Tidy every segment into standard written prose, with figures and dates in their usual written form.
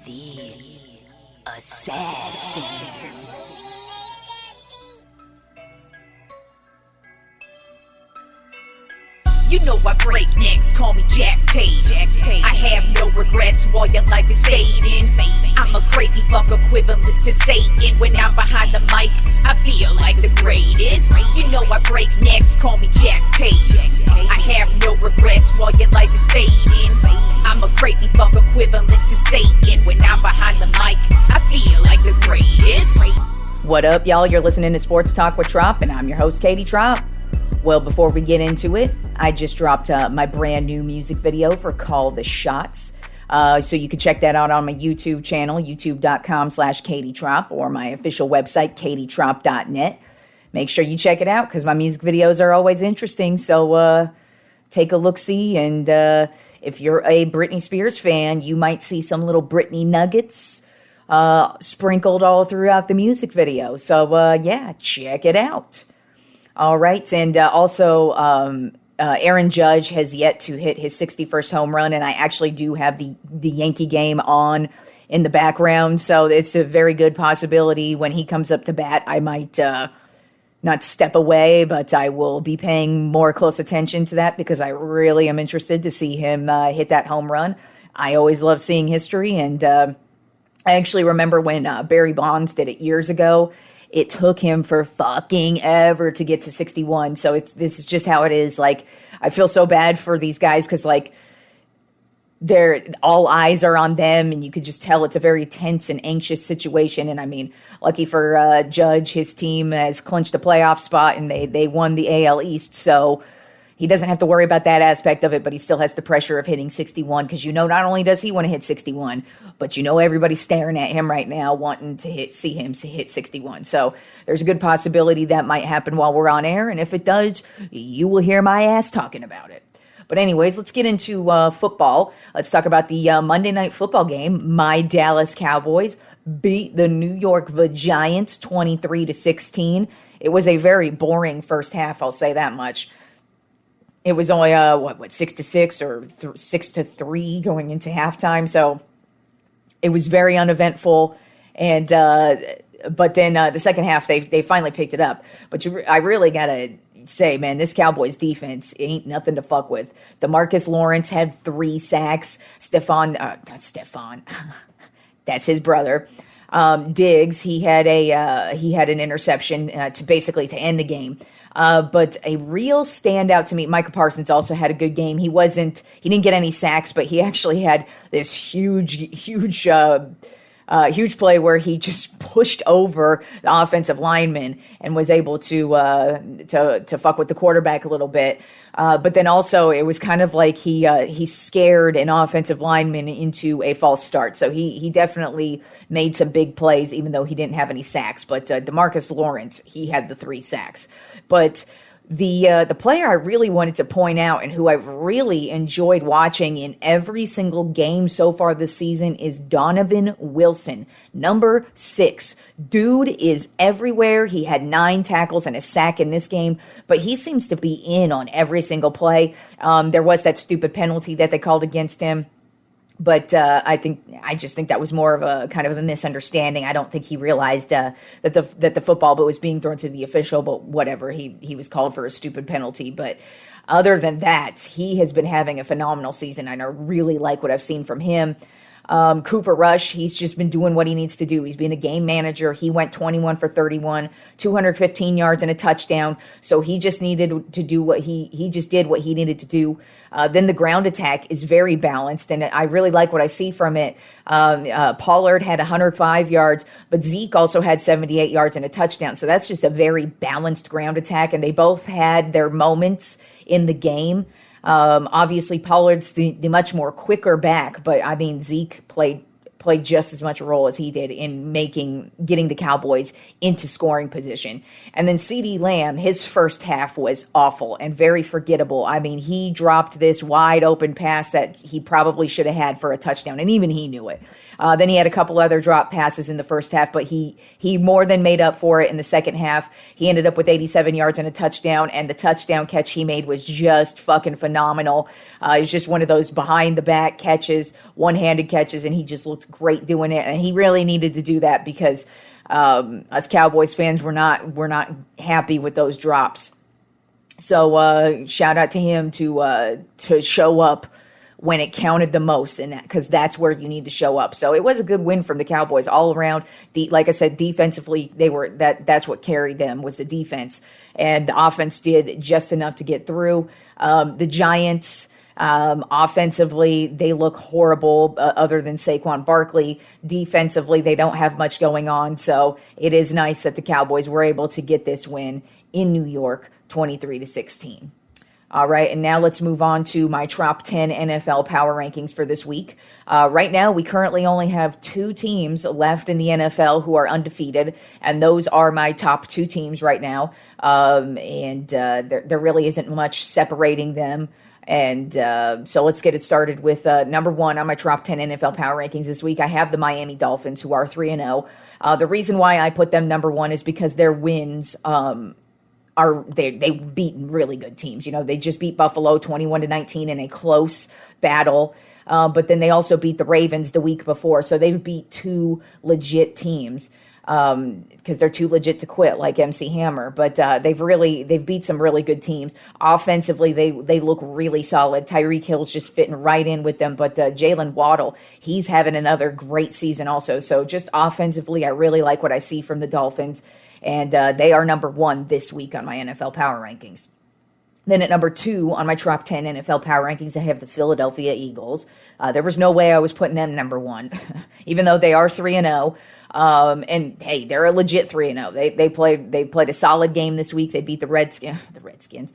The assassin. You know I break necks, call me Jack Tate. I have no regrets while your life is fading. I'm a crazy fuck equivalent to Satan. When I'm behind the mic, I feel like the greatest. You know I break necks, call me Jack Tate. I have no regrets while your life is fading. I'm a crazy fuck equivalent to Satan. When I'm behind the mic, I feel like the greatest. What up, y'all? You're listening to Sports Talk with Tropp, and I'm your host, Katie Tropp. Well, before we get into it, I just dropped my brand new music video for Call the Shots. So you can check that out on my YouTube channel, youtube.com/Katie Tropp, or my official website, katietropp.net. Make sure you check it out because my music videos are always interesting. So take a look-see. And if you're a Britney Spears fan, you might see some little Britney nuggets sprinkled all throughout the music video. So yeah, check it out. All right, and also Aaron Judge has yet to hit his 61st home run, and I actually do have the Yankee game on in the background, so it's a very good possibility when he comes up to bat, I might not step away, but I will be paying more close attention to that because I really am interested to see him hit that home run. I always love seeing history, and I actually remember when Barry Bonds did it years ago. It took him for fucking ever to get to 61. So this is just how it is. Like, I feel so bad for these guys because, like, all eyes are on them, and you could just tell it's a very tense and anxious situation. And I mean, lucky for Judge, his team has clinched a playoff spot, and they won the AL East. So he doesn't have to worry about that aspect of it, but he still has the pressure of hitting 61 because, you know, not only does he want to hit 61, but, you know, everybody's staring at him right now wanting to see him hit 61. So there's a good possibility that might happen while we're on air, and if it does, you will hear my ass talking about it. But anyways, let's get into football. Let's talk about the Monday Night Football game. My Dallas Cowboys beat the New York Giants 23-16. It was a very boring first half, I'll say that much. It was only 6-6 or 6-3 going into halftime, so it was very uneventful. And but then the second half they finally picked it up. But I really gotta say, man, this Cowboys defense ain't nothing to fuck with. DeMarcus Lawrence had 3 sacks. Not Stefan, that's his brother. Diggs, he had an interception to end the game. But a real standout to me, Micah Parsons also had a good game. He didn't get any sacks, but he actually had this huge play where he just pushed over the offensive lineman and was able to fuck with the quarterback a little bit. But then also it was kind of like he scared an offensive lineman into a false start. So he definitely made some big plays, even though he didn't have any sacks. But DeMarcus Lawrence, he had the 3 sacks. But the player I really wanted to point out and who I've really enjoyed watching in every single game so far this season is Donovan Wilson, number 6. Dude is everywhere. He had 9 tackles and a sack in this game, but he seems to be in on every single play. There was that stupid penalty that they called against him. But I just think that was more of a kind of a misunderstanding. I don't think he realized that the football was being thrown to the official. But whatever, he was called for a stupid penalty. But other than that, he has been having a phenomenal season, and I really like what I've seen from him. Cooper Rush, he's just been doing what he needs to do. He's been a game manager. He went 21 for 31, 215 yards and a touchdown. So he just needed to do he just did what he needed to do. Then the ground attack is very balanced, and I really like what I see from it. Pollard had 105 yards, but Zeke also had 78 yards and a touchdown. So that's just a very balanced ground attack, and they both had their moments in the game. Obviously, Pollard's the much more quicker back, but I mean, Zeke played just as much a role as he did in getting the Cowboys into scoring position. And then CeeDee Lamb, his first half was awful and very forgettable. I mean, he dropped this wide open pass that he probably should have had for a touchdown, and even he knew it. Then he had a couple other drop passes in the first half, but he more than made up for it in the second half. He ended up with 87 yards and a touchdown, and the touchdown catch he made was just fucking phenomenal. It was just one of those behind the back catches, one-handed catches, and he just looked looked great doing it, and he really needed to do that because us Cowboys fans were not happy with those drops. So shout out to him to show up when it counted the most, and that because that's where you need to show up. So it was a good win from the Cowboys all around. Like I said, defensively, that's what carried them was the defense, and the offense did just enough to get through. The Giants. Offensively, they look horrible other than Saquon Barkley. Defensively, they don't have much going on. So it is nice that the Cowboys were able to get this win in New York, 23-16. All right, and now let's move on to my top 10 NFL power rankings for this week. Right now, we currently only have 2 teams left in the NFL who are undefeated, and those are my top 2 teams right now. There really isn't much separating them. And so let's get it started with number 1 on my top 10 NFL power rankings this week. I have the Miami Dolphins, who are 3-0. The reason why I put them number 1 is because their wins they've beaten really good teams. You know, they just beat Buffalo 21-19 in a close battle. But then they also beat the Ravens the week before. So they've beat 2 legit teams. Because they're too legit to quit, like MC Hammer. But they've beat some really good teams. Offensively, they look really solid. Tyreek Hill's just fitting right in with them. But Jalen Waddle, he's having another great season also. So just offensively, I really like what I see from the Dolphins. And they are number 1 this week on my NFL power rankings. Then at number 2 on my top 10 NFL power rankings, I have the Philadelphia Eagles. There was no way I was putting them number 1, even though they are 3-0. And hey, they're a legit 3-0. They played a solid game this week. They beat the Redskins.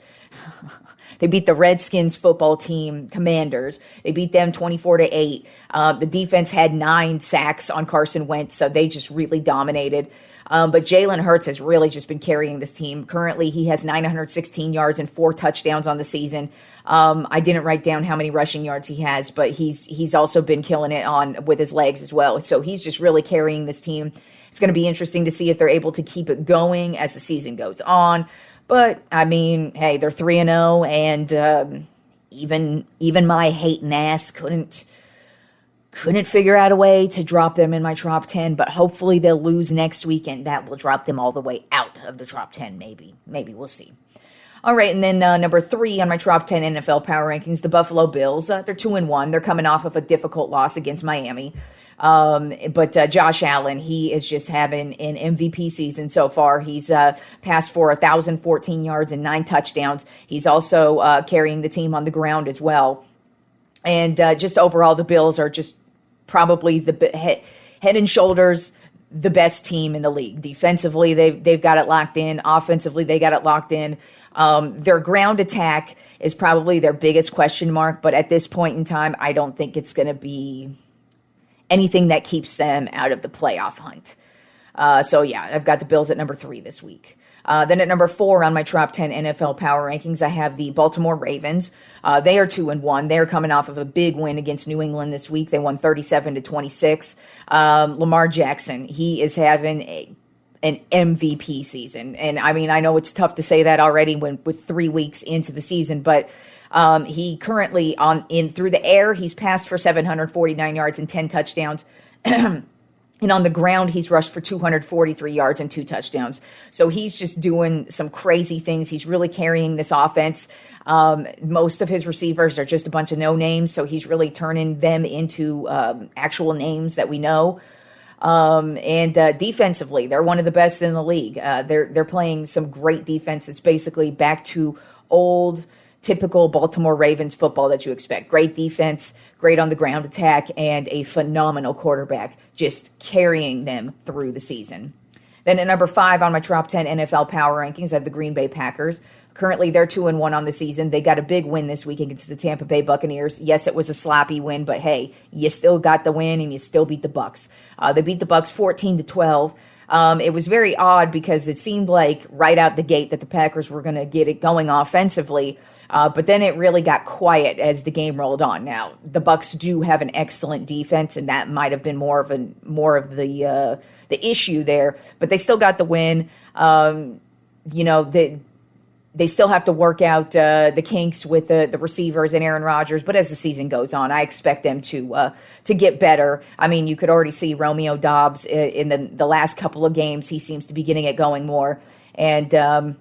They beat the Redskins football team, Commanders. They beat them 24-8. The defense had 9 sacks on Carson Wentz, so they just really dominated. But Jalen Hurts has really just been carrying this team. Currently, he has 916 yards and 4 touchdowns on the season. I didn't write down how many rushing yards he has, but he's also been killing it with his legs as well. So he's just really carrying this team. It's going to be interesting to see if they're able to keep it going as the season goes on. But I mean, hey, they're 3-0, and even my hating ass couldn't figure out a way to drop them in my top 10, but hopefully they'll lose next week, and that will drop them all the way out of the top 10, maybe. Maybe we'll see. All right, and then number 3 on my top 10 NFL power rankings, the Buffalo Bills. They're 2-1. They're coming off of a difficult loss against Miami. But Josh Allen, he is just having an MVP season so far. He's passed for 1,014 yards and 9 touchdowns. He's also carrying the team on the ground as well. And just overall, the Bills are just probably the head and shoulders the best team in the league. Defensively, they've got it locked in. Offensively, they got it locked in. Their ground attack is probably their biggest question mark, but at this point in time, I don't think it's going to be anything that keeps them out of the playoff hunt. So yeah, I've got the Bills at number 3 this week. Then at number 4 on my top 10 NFL power rankings, I have the Baltimore Ravens. They are 2-1. They're coming off of a big win against New England this week. They won 37-26. Lamar Jackson, he is having an MVP season. And I mean, I know it's tough to say that already with 3 weeks into the season, but he currently through the air, he's passed for 749 yards and 10 touchdowns. And on the ground, he's rushed for 243 yards and 2 touchdowns. So he's just doing some crazy things. He's really carrying this offense. Most of his receivers are just a bunch of no names, so he's really turning them into actual names that we know. And defensively, they're one of the best in the league. They're playing some great defense. It's basically back to old typical Baltimore Ravens football that you expect. Great defense, great on the ground attack, and a phenomenal quarterback just carrying them through the season. Then at number 5 on my top 10 NFL power rankings, I have the Green Bay Packers. Currently, they're 2-1 on the season. They got a big win this week against the Tampa Bay Buccaneers. Yes, it was a sloppy win, but hey, you still got the win and you still beat the Bucs. They beat the Bucs 14-12. It was very odd because it seemed like right out the gate that the Packers were going to get it going offensively. But then it really got quiet as the game rolled on. Now, the Bucs do have an excellent defense, and that might have been more of the issue there. But they still got the win. They still have to work out the kinks with the receivers and Aaron Rodgers, but as the season goes on, I expect them to get better. I mean, you could already see Romeo Dobbs in the last couple of games. He seems to be getting it going more. And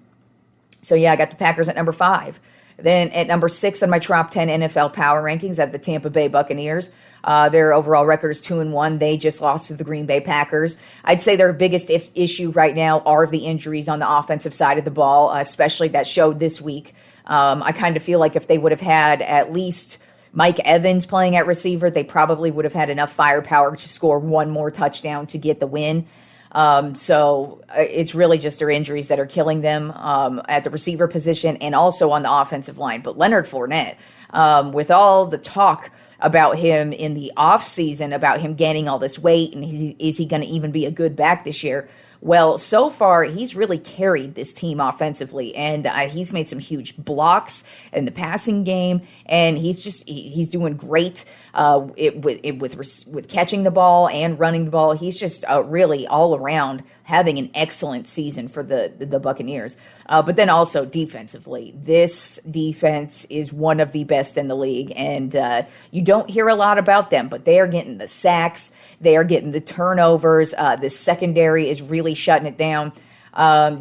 so, yeah, I got the Packers at number 5. Then at number 6 on my top 10 NFL power rankings, I have the Tampa Bay Buccaneers. Their overall record is 2-1. They just lost to the Green Bay Packers. I'd say their biggest issue right now are the injuries on the offensive side of the ball, especially that showed this week. I kind of feel like if they would have had at least Mike Evans playing at receiver, they probably would have had enough firepower to score one more touchdown to get the win. So it's really just their injuries that are killing them at the receiver position and also on the offensive line. But Leonard Fournette, with all the talk about him in the offseason, about him gaining all this weight, and is he going to even be a good back this year? Well, so far, he's really carried this team offensively, and he's made some huge blocks in the passing game, and he's doing great with catching the ball and running the ball. He's just really all around having an excellent season for the Buccaneers. But then also defensively, this defense is one of the best in the league, and you don't hear a lot about them, but they are getting the sacks, they are getting the turnovers. The secondary is really shutting it down.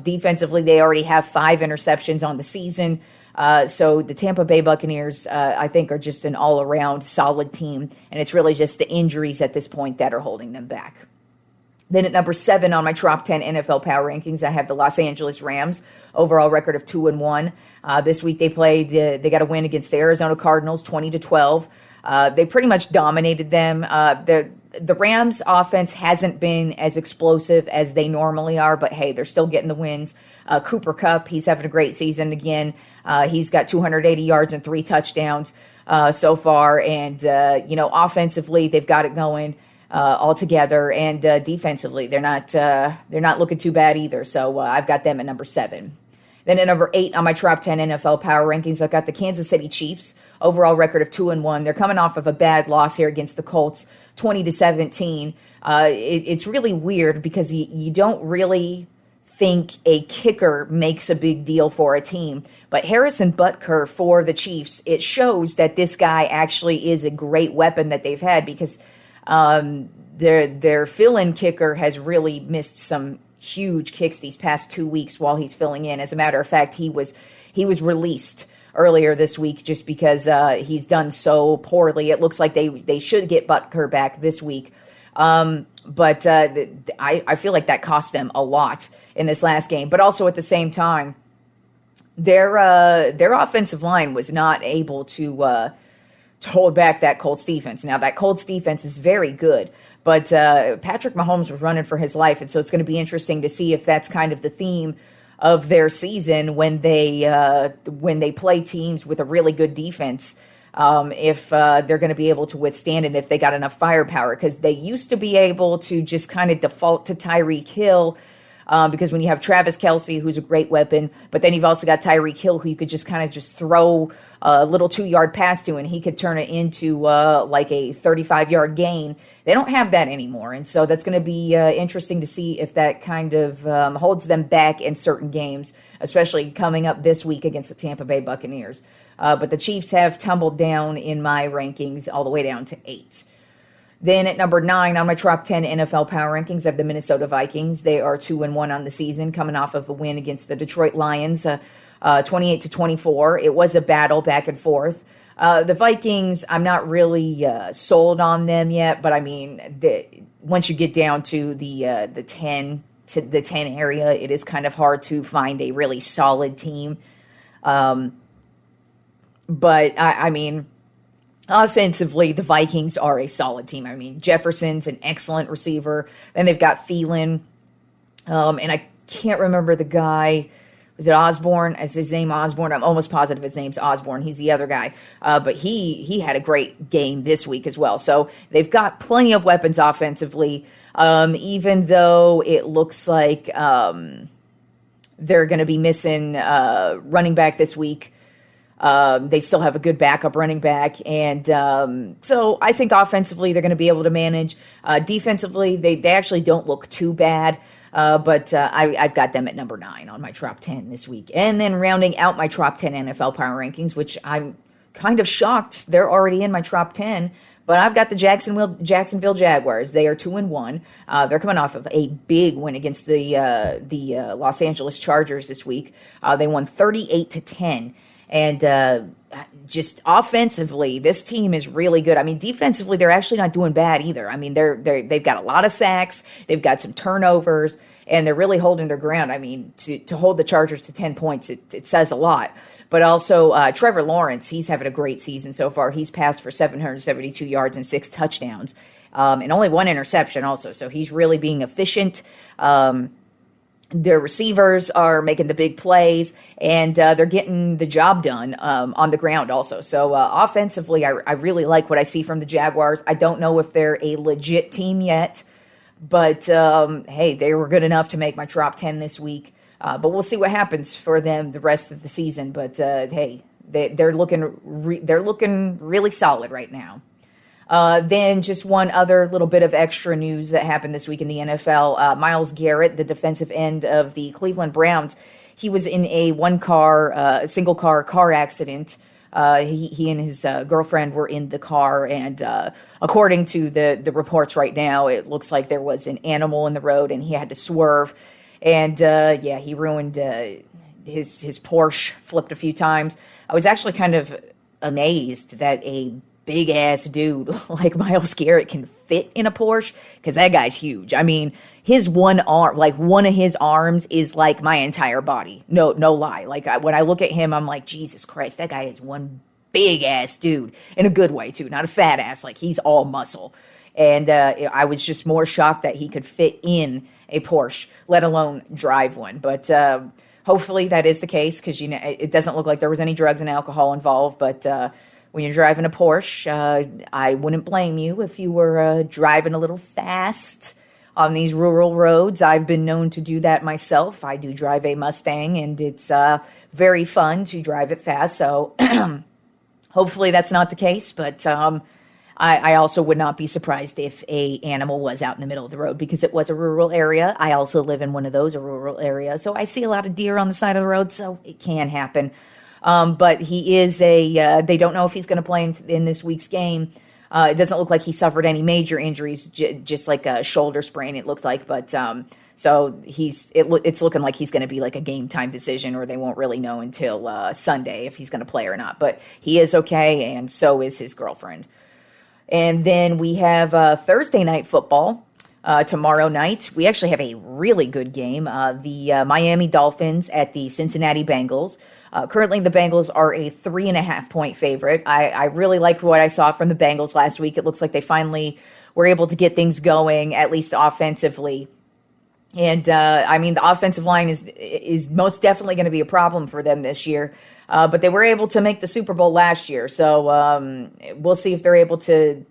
Defensively, they already have 5 interceptions on the season. So the Tampa Bay Buccaneers, I think, are just an all-around solid team, and it's really just the injuries at this point that are holding them back. Then at number 7 on my top 10 NFL power rankings, I have the Los Angeles Rams, overall record of 2-1. This week they played, they got a win against the Arizona Cardinals, 20-12. They pretty much dominated them. The Rams offense hasn't been as explosive as they normally are, but hey, they're still getting the wins. Cooper Kupp, he's having a great season again. He's got 280 yards and 3 touchdowns so far. And, offensively, they've got it going all together. And defensively, they're not looking too bad either. So I've got them at number 7. Then at number 8 on my top 10 NFL power rankings, I've got the Kansas City Chiefs, overall record of 2-1. They're coming off of a bad loss here against the Colts, 20-17. It's really weird because you don't really think a kicker makes a big deal for a team. But Harrison Butker for the Chiefs, it shows that this guy actually is a great weapon that they've had because their fill-in kicker has really missed some huge kicks these past 2 weeks while he's filling in. As a matter of fact, he was released earlier this week just because he's done so poorly. It looks like they should get Butker back this week. But I feel like that cost them a lot in this last game. But also at the same time, their offensive line was not able to hold back that Colts defense. Now, that Colts defense is very good, but Patrick Mahomes was running for his life, and so it's going to be interesting to see if that's kind of the theme of their season when they play teams with a really good defense, if they're going to be able to withstand it, if they got enough firepower, because they used to be able to just kind of default to Tyreek Hill, because when you have Travis Kelce, who's a great weapon, but then you've also got Tyreek Hill, who you could just kind of just throw a little 2-yard pass to, and he could turn it into like a 35-yard gain. They don't have that anymore, and so that's going to be interesting to see if that kind of holds them back in certain games, especially coming up this week against the Tampa Bay Buccaneers. But the Chiefs have tumbled down in my rankings all the way down to 8. Then at number 9 on my top 10 NFL power rankings, I have the Minnesota Vikings. They are 2-1 on the season, coming off of a win against the Detroit Lions, 28-24. It was a battle back and forth. The Vikings, I'm not really sold on them yet, but I mean, once you get down to the 10 area, it is kind of hard to find a really solid team. But I mean, offensively, the Vikings are a solid team. I mean, Jefferson's an excellent receiver. Then they've got Thielen. And I can't remember the guy. Was it Osborne? Is his name Osborne? I'm almost positive his name's Osborne. He's the other guy. But he had a great game this week as well. So they've got plenty of weapons offensively, even though it looks like they're going to be missing running back this week. They still have a good backup running back. And so I think offensively they're going to be able to manage. Defensively, they actually don't look too bad. I've got them at number 9 on my Trop 10 this week. And then rounding out my Trop 10 NFL power rankings, which I'm kind of shocked they're already in my Trop 10, but I've got the Jacksonville Jaguars. They are 2-1. They're coming off of a big win against the Los Angeles Chargers this week. They won 38-10. And just offensively, this team is really good. I mean, defensively, they're actually not doing bad either. I mean, they've got a lot of sacks, they've got some turnovers, and they're really holding their ground. I mean, to hold the Chargers to 10 points, it says a lot. But also, Trevor Lawrence, he's having a great season so far. He's passed for 772 yards and 6 touchdowns, and only 1 interception also. So he's really being efficient. Their receivers are making the big plays, and they're getting the job done on the ground also. So offensively, I really like what I see from the Jaguars. I don't know if they're a legit team yet, but hey, they were good enough to make my Trop 10 this week. But we'll see what happens for them the rest of the season. But hey, they're looking really solid right now. Then just one other little bit of extra news that happened this week in the NFL. Myles Garrett, the defensive end of the Cleveland Browns, he was in a single car accident. He and his girlfriend were in the car, and according to the reports right now, it looks like there was an animal in the road, and he had to swerve. And he ruined his Porsche, flipped a few times. I was actually kind of amazed that a big ass dude like Myles Garrett can fit in a Porsche, because that guy's huge. I mean, his one arm, like one of his arms is like my entire body. No lie. Like when I look at him, I'm like, Jesus Christ, that guy is one big ass dude, in a good way too, not a fat ass. Like he's all muscle. And I was just more shocked that he could fit in a Porsche, let alone drive one. But hopefully that is the case, because it doesn't look like there was any drugs and alcohol involved. But when you're driving a Porsche, I wouldn't blame you if you were driving a little fast on these rural roads. I've been known to do that myself. I do drive a Mustang, and it's very fun to drive it fast. So hopefully that's not the case. But I also would not be surprised if a animal was out in the middle of the road, because it was a rural area. I also live in one of those rural areas, so I see a lot of deer on the side of the road, so it can happen. But he is they don't know if he's going to play in this week's game. It doesn't look like he suffered any major injuries, just like a shoulder sprain, it looked like. But so it's looking like he's going to be like a game time decision, or they won't really know until Sunday if he's going to play or not. But he is okay, and so is his girlfriend. And then we have Thursday night football tomorrow night. We actually have a really good game. The Miami Dolphins at the Cincinnati Bengals. Currently, the Bengals are a 3.5-point favorite. I really like what I saw from the Bengals last week. It looks like they finally were able to get things going, at least offensively. And I mean, the offensive line is most definitely going to be a problem for them this year. But they were able to make the Super Bowl last year, so we'll see if they're able to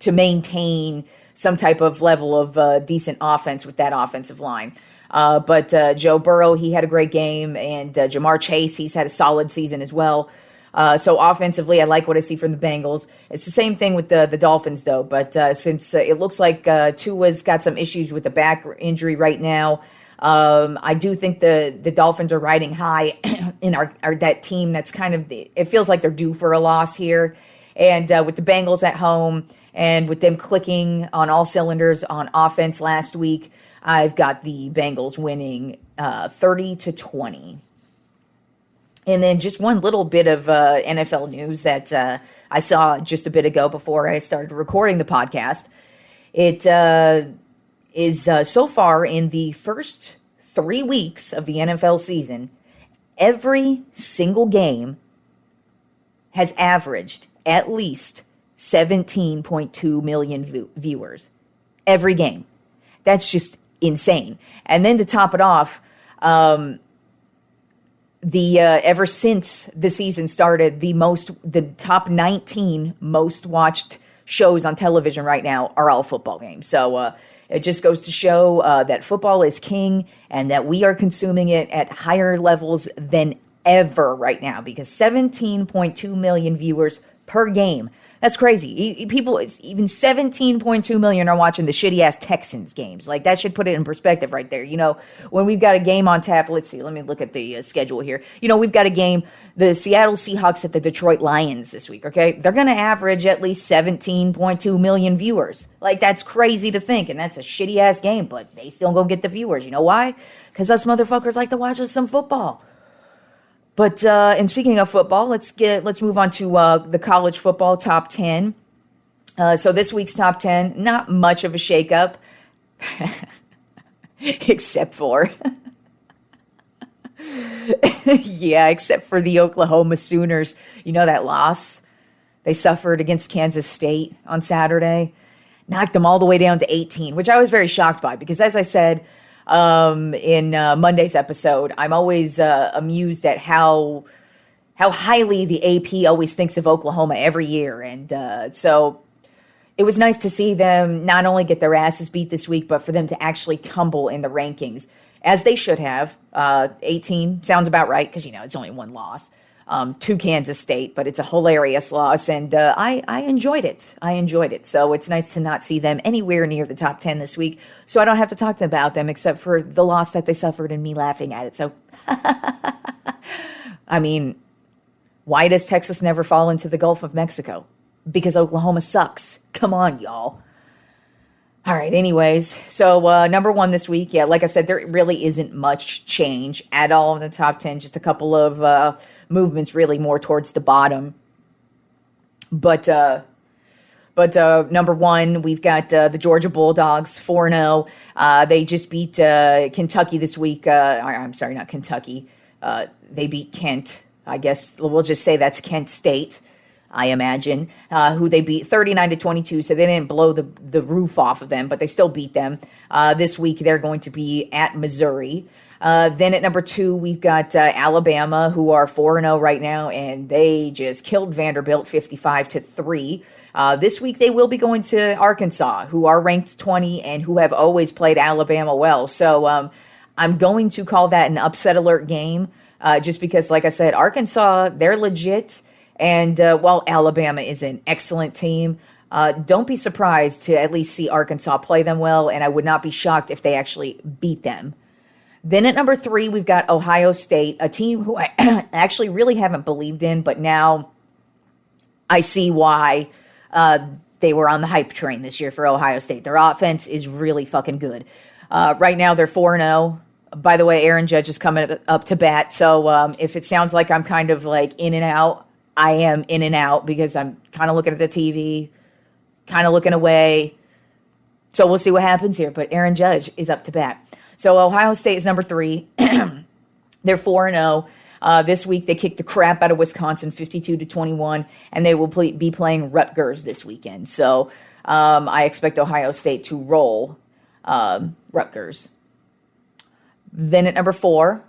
maintain some type of level of decent offense with that offensive line. But Joe Burrow, he had a great game, and Jamar Chase, he's had a solid season as well. So offensively, I like what I see from the Bengals. It's the same thing with the Dolphins, though. But since it looks like Tua's got some issues with a back injury right now, I do think the Dolphins are riding high in our that team. That's kind of it feels like they're due for a loss here. And with the Bengals at home, and with them clicking on all cylinders on offense last week, I've got the Bengals winning 30-20. And then just one little bit of NFL news that I saw just a bit ago before I started recording the podcast. It is so far in the first 3 weeks of the NFL season, every single game has averaged at least 17.2 million viewers. Every game. That's just insane. And then to top it off, ever since the season started, the top 19 most watched shows on television right now are all football games. So it just goes to show that football is king, and that we are consuming it at higher levels than ever right now, because 17.2 million viewers per game. That's crazy. People, even 17.2 million are watching the shitty ass Texans games. Like, that should put it in perspective right there. You know, when we've got a game on tap, let's see, let me look at the schedule here. You know, we've got a game, the Seattle Seahawks at the Detroit Lions this week, okay? They're going to average at least 17.2 million viewers. Like, that's crazy to think, and that's a shitty ass game, but they still go get the viewers. You know why? Because us motherfuckers like to watch us some football. But and speaking of football, let's move on to the college football top 10. So this week's top 10, not much of a shakeup, except for except for the Oklahoma Sooners. You know, that loss they suffered against Kansas State on Saturday, knocked them all the way down to 18, which I was very shocked by because, as I said in Monday's episode, I'm always amused at how highly the AP always thinks of Oklahoma every year. And so it was nice to see them not only get their asses beat this week, but for them to actually tumble in the rankings, as they should have. 18 sounds about right because, you know, it's only one loss to Kansas State, but it's a hilarious loss, and I enjoyed it. So it's nice to not see them anywhere near the top 10 this week, so I don't have to talk about them except for the loss that they suffered and me laughing at it. So, I mean, why does Texas never fall into the Gulf of Mexico? Because Oklahoma sucks. Come on, y'all. All right, anyways, so number one this week, yeah, like I said, there really isn't much change at all in the top 10, just a couple of movements really more towards the bottom. But number one, we've got the Georgia Bulldogs, 4-0. They just beat Kentucky this week. I'm sorry, not Kentucky. They beat Kent. I guess we'll just say that's Kent State, I imagine, who they beat 39-22. So they didn't blow the roof off of them, but they still beat them. This week they're going to be at Missouri. Then at number two, we've got Alabama, who are 4-0 right now, and they just killed Vanderbilt 55-3. This week they will be going to Arkansas, who are ranked 20 and who have always played Alabama well. So I'm going to call that an upset alert game, just because, like I said, Arkansas, they're legit. And while Alabama is an excellent team, don't be surprised to at least see Arkansas play them well, and I would not be shocked if they actually beat them. Then at number three, we've got Ohio State, a team who I actually really haven't believed in, but now I see why they were on the hype train this year for Ohio State. Their offense is really fucking good. Right now, they're 4-0. By the way, Aaron Judge is coming up to bat, so if it sounds like I'm kind of like in and out, I am in and out because I'm kind of looking at the TV, kind of looking away. So we'll see what happens here, but Aaron Judge is up to bat. So Ohio State is number three. They're 4-0. This week they kicked the crap out of Wisconsin 52-21, and they will be playing Rutgers this weekend. So I expect Ohio State to roll Rutgers. Then at number four,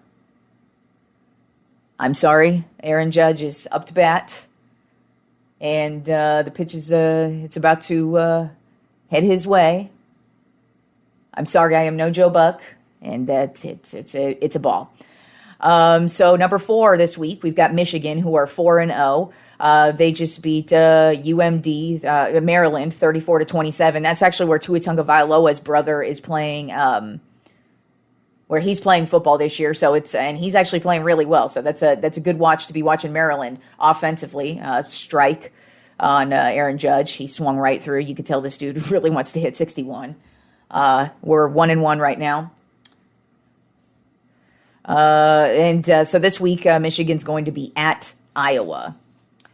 I'm sorry, Aaron Judge is up to bat, and the pitch is it's about to head his way. I'm sorry, I am no Joe Buck, and it's a ball. So number four this week, we've got Michigan, who are 4-0. They just beat UMD, Maryland, 34-27. That's actually where Tua Tagovailoa's brother is playing, where he's playing football this year. So and he's actually playing really well. So that's a good watch to be watching Maryland offensively. Strike on Aaron Judge. He swung right through. You could tell this dude really wants to hit 61. We're 1-1 right now. So this week, Michigan's going to be at Iowa.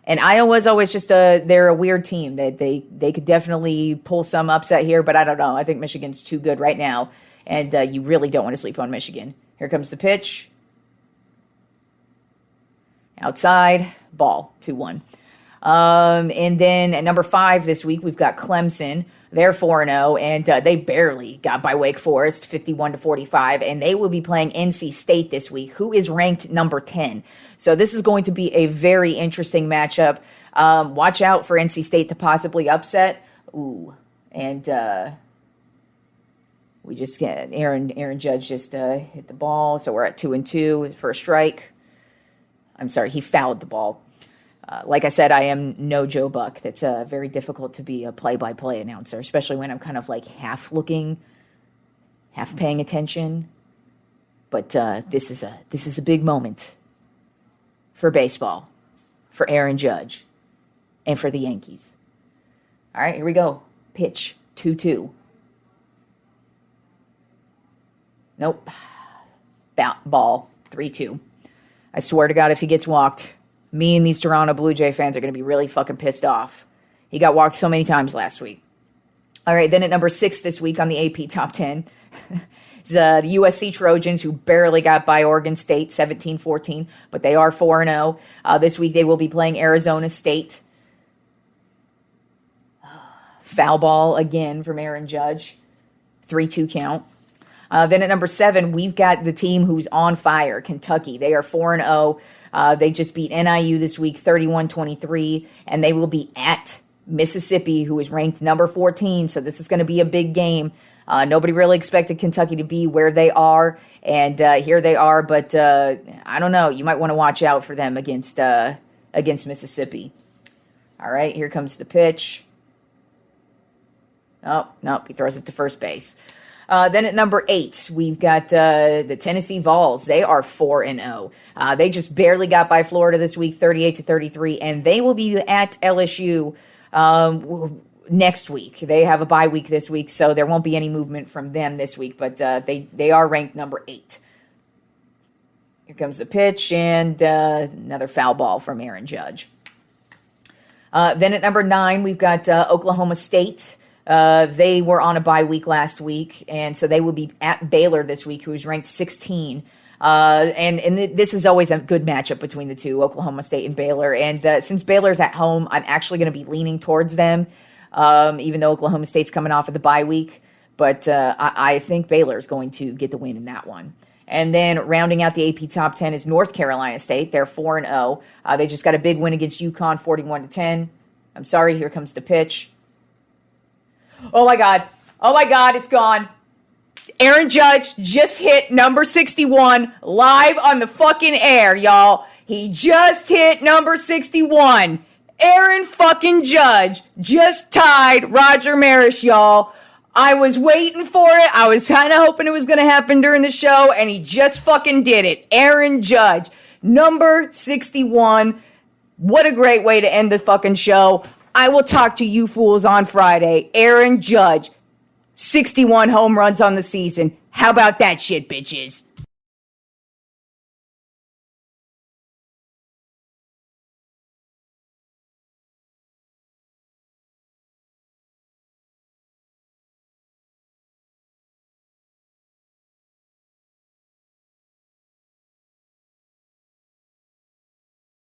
And Iowa's always just they're a weird team. They could definitely pull some upset here, but I don't know. I think Michigan's too good right now, and you really don't want to sleep on Michigan. Here comes the pitch. Outside, ball, 2-1. And then at number 5 this week, we've got Clemson. They're 4-0, and they barely got by Wake Forest, 51-45, and they will be playing NC State this week, who is ranked number 10. So this is going to be a very interesting matchup. Watch out for NC State to possibly upset. Ooh, and we just get Aaron Judge just hit the ball, so we're at 2-2 for a strike. I'm sorry, he fouled the ball. Like I said, I am no Joe Buck. That's very difficult to be a play-by-play announcer, especially when I'm kind of like half looking, half paying attention. But this is a big moment for baseball, for Aaron Judge, and for the Yankees. All right, here we go. Pitch 2-2. Nope. Ball 3-2. I swear to God, if he gets walked, me and these Toronto Blue Jay fans are going to be really fucking pissed off. He got walked so many times last week. All right, then at number 6 this week on the AP Top 10, the USC Trojans, who barely got by Oregon State 17-14, but they are 4-0. This week they will be playing Arizona State. Foul ball again from Aaron Judge. 3-2 count. Then at number 7, we've got the team who's on fire, Kentucky. They are 4-0. They just beat NIU this week 31-23, and they will be at Mississippi, who is ranked number 14. So this is going to be a big game. Nobody really expected Kentucky to be where they are, and here they are. But I don't know. You might want to watch out for them against Mississippi. All right, here comes the pitch. Oh, no, he throws it to first base. Then at number 8, we've got the Tennessee Vols. They are 4-0. They just barely got by Florida this week, 38-33, and they will be at LSU next week. They have a bye week this week, so there won't be any movement from them this week, but they are ranked number 8. Here comes the pitch, and another foul ball from Aaron Judge. Then at number 9, we've got Oklahoma State. They were on a bye week last week, and so they will be at Baylor this week, who is ranked 16. And this is always a good matchup between the two, Oklahoma State and Baylor. And since Baylor's at home, I'm actually going to be leaning towards them, even though Oklahoma State's coming off of the bye week. But I think Baylor's going to get the win in that one. And then rounding out the AP Top 10 is North Carolina State. They're 4-0. They just got a big win against UConn, 41-10. I'm sorry, here comes the pitch. Oh my God, it's gone. Aaron Judge just hit number 61 live on the fucking air, y'all. He just hit number 61. Aaron fucking Judge just tied Roger Maris, y'all. I was waiting for it. I was kind of hoping it was going to happen during the show, and he just fucking did it. Aaron Judge, number 61. What a great way to end the fucking show. I will talk to you fools on Friday. Aaron Judge, 61 home runs on the season. How about that shit, bitches?